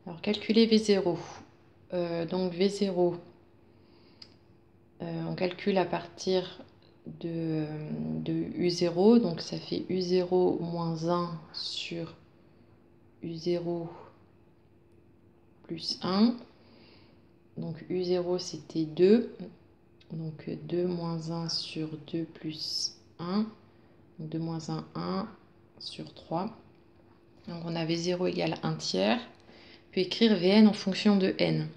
Alors, calculer V0. Donc, V0, on calcule à partir de U0. Donc, ça fait U0 moins 1 sur U0 plus 1. Donc, U0, c'était 2. Donc, 2 moins 1 sur 2 plus 1. Donc, 2 moins 1, 1 sur 3. Donc, on a V0 égale 1 tiers. Puis écrire Vn en fonction de n.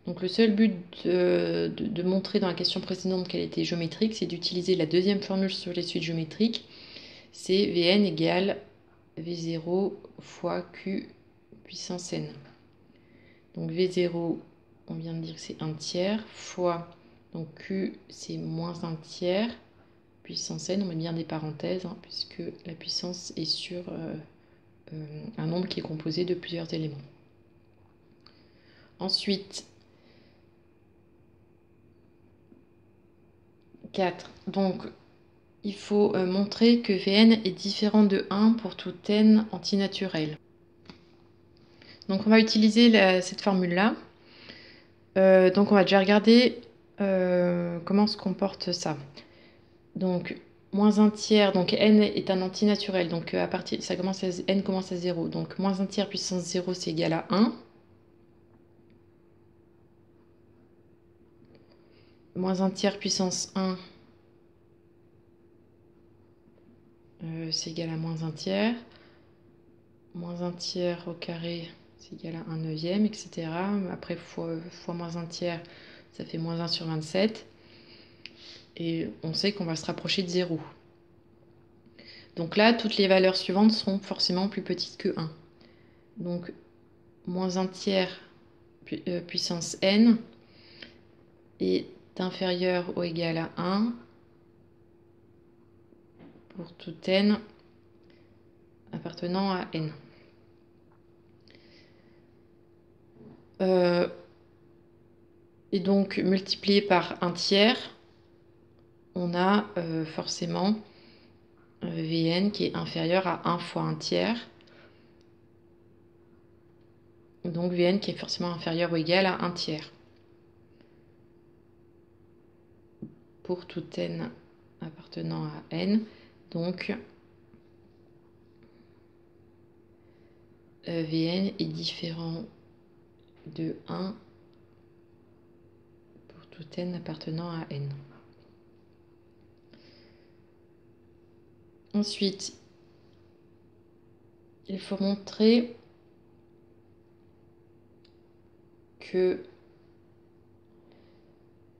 Donc le seul but de montrer dans la question précédente qu'elle était géométrique, c'est d'utiliser la deuxième formule sur les suites géométriques. C'est Vn égale V0 fois Q puissance n. Donc V0, on vient de dire que c'est 1 tiers, fois, donc Q c'est moins 1 tiers, puissance n, on met bien des parenthèses, hein, puisque la puissance est sur un nombre qui est composé de plusieurs éléments. Ensuite, 4. Donc, il faut montrer que Vn est différent de 1 pour tout n antinaturel. Donc, on va utiliser cette formule-là. Donc, on va déjà regarder comment se comporte ça. Donc, moins 1 tiers, donc n est un antinaturel. Donc, à partir, n commence à 0. Donc, moins 1 tiers puissance 0, c'est égal à 1. Moins 1 tiers puissance 1, c'est égal à moins 1 tiers. Moins 1 tiers au carré, c'est égal à 1 neuvième, etc. Après, fois moins 1 tiers, ça fait moins 1 sur 27. Et on sait qu'on va se rapprocher de 0. Donc là, toutes les valeurs suivantes seront forcément plus petites que 1. Donc, moins 1 tiers puissance n est inférieur ou égal à 1 pour tout n appartenant à n. Et donc, multiplié par 1 tiers, on a forcément Vn qui est inférieur à 1 fois 1 tiers. Donc Vn qui est forcément inférieur ou égal à 1 tiers. Pour tout n appartenant à n. Donc Vn est différent de 1 pour tout n appartenant à n. Ensuite, il faut montrer que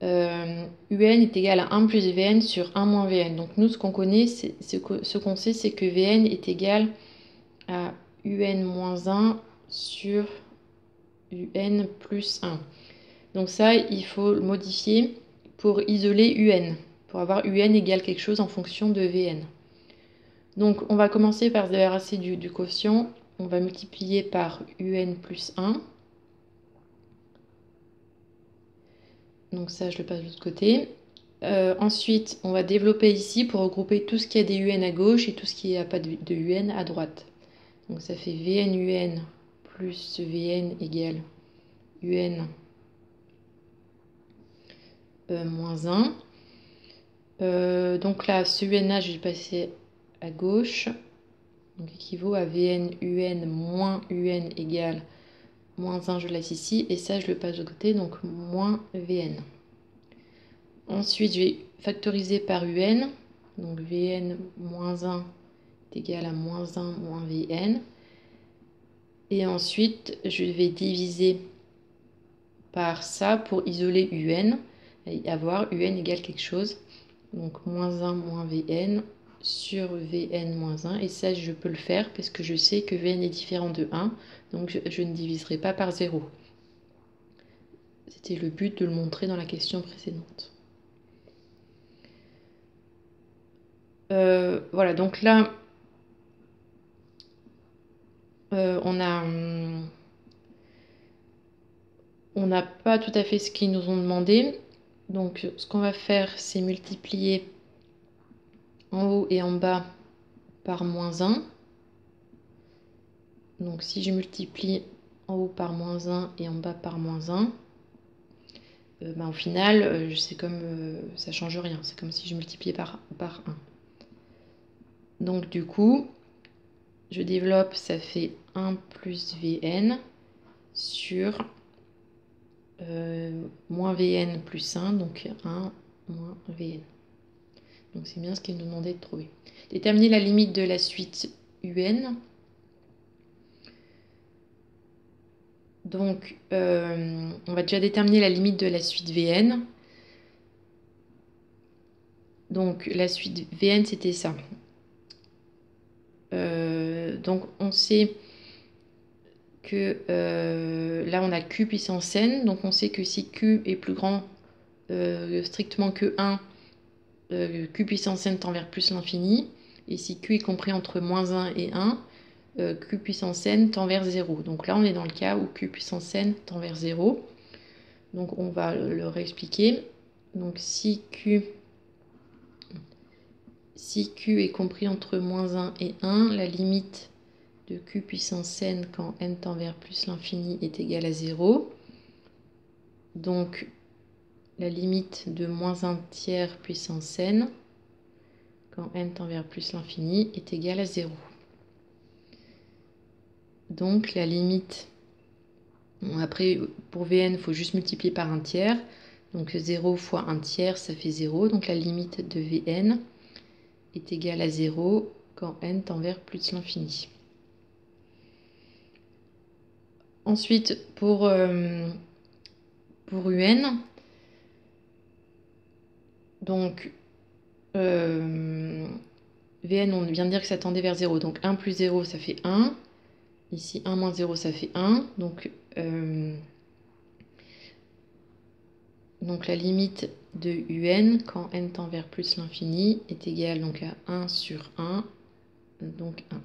Un est égal à 1 plus Vn sur 1 moins Vn. Donc nous, ce qu'on connaît, ce qu'on sait, c'est que Vn est égal à Un moins 1 sur Un plus 1. Donc ça, il faut le modifier pour isoler Un, pour avoir Un égale quelque chose en fonction de Vn. Donc on va commencer par se débarrasser du quotient. On va multiplier par Un plus 1. Donc ça, je le passe de l'autre côté. Ensuite, on va développer ici pour regrouper tout ce qui a des UN à gauche et tout ce qui n'a pas de UN à droite. Donc ça fait Vn UN plus Vn égale UN moins 1. Donc là, ce UN-là, je vais le passer à gauche. Donc équivaut à Vn UN moins UN égale moins 1, je le laisse ici. Et ça, je le passe de côté, donc moins Vn. Ensuite, je vais factoriser par Un. Donc Vn moins 1 est égal à moins 1 moins Vn. Et ensuite, je vais diviser par ça pour isoler Un et avoir Un égale quelque chose. Donc moins 1 moins Vn sur Vn moins 1. Et ça, je peux le faire parce que je sais que Vn est différent de 1. Donc je ne diviserai pas par 0. C'était le but de le montrer dans la question précédente. Voilà, donc là, on n'a pas tout à fait ce qu'ils nous ont demandé. Donc ce qu'on va faire, c'est multiplier en haut et en bas par moins 1. Donc si je multiplie en haut par moins 1 et en bas par moins 1, au final, c'est comme ça change rien. C'est comme si je multipliais par 1. Donc du coup, je développe, ça fait 1 plus Vn sur moins Vn plus 1, donc 1 moins Vn. Donc c'est bien ce qu'il nous demandait de trouver. Déterminer la limite de la suite UN. Donc on va déjà déterminer la limite de la suite Vn. Donc la suite Vn, c'était ça. Donc on sait que là on a Q puissance n. Donc on sait que si Q est plus grand strictement que 1, Q puissance n tend vers plus l'infini. Et si Q est compris entre moins 1 et 1, Q puissance n tend vers 0. Donc là on est dans le cas où Q puissance n tend vers 0. Donc on va le réexpliquer. Donc si Q est compris entre moins 1 et 1, la limite de Q puissance n quand n tend vers plus l'infini est égale à 0. Donc la limite de moins 1 tiers puissance n quand n tend vers plus l'infini est égale à 0. Donc la limite, bon, après pour Vn, il faut juste multiplier par 1 tiers. Donc 0 fois 1 tiers, ça fait 0. Donc la limite de Vn est égale à 0 quand n tend vers plus l'infini. Ensuite, pour UN, donc Vn, on vient de dire que ça tendait vers 0. Donc 1 plus 0, ça fait 1. Ici, 1 moins 0, ça fait 1. Donc la limite de UN, quand n tend vers plus l'infini, est égale donc à 1 sur 1, donc 1.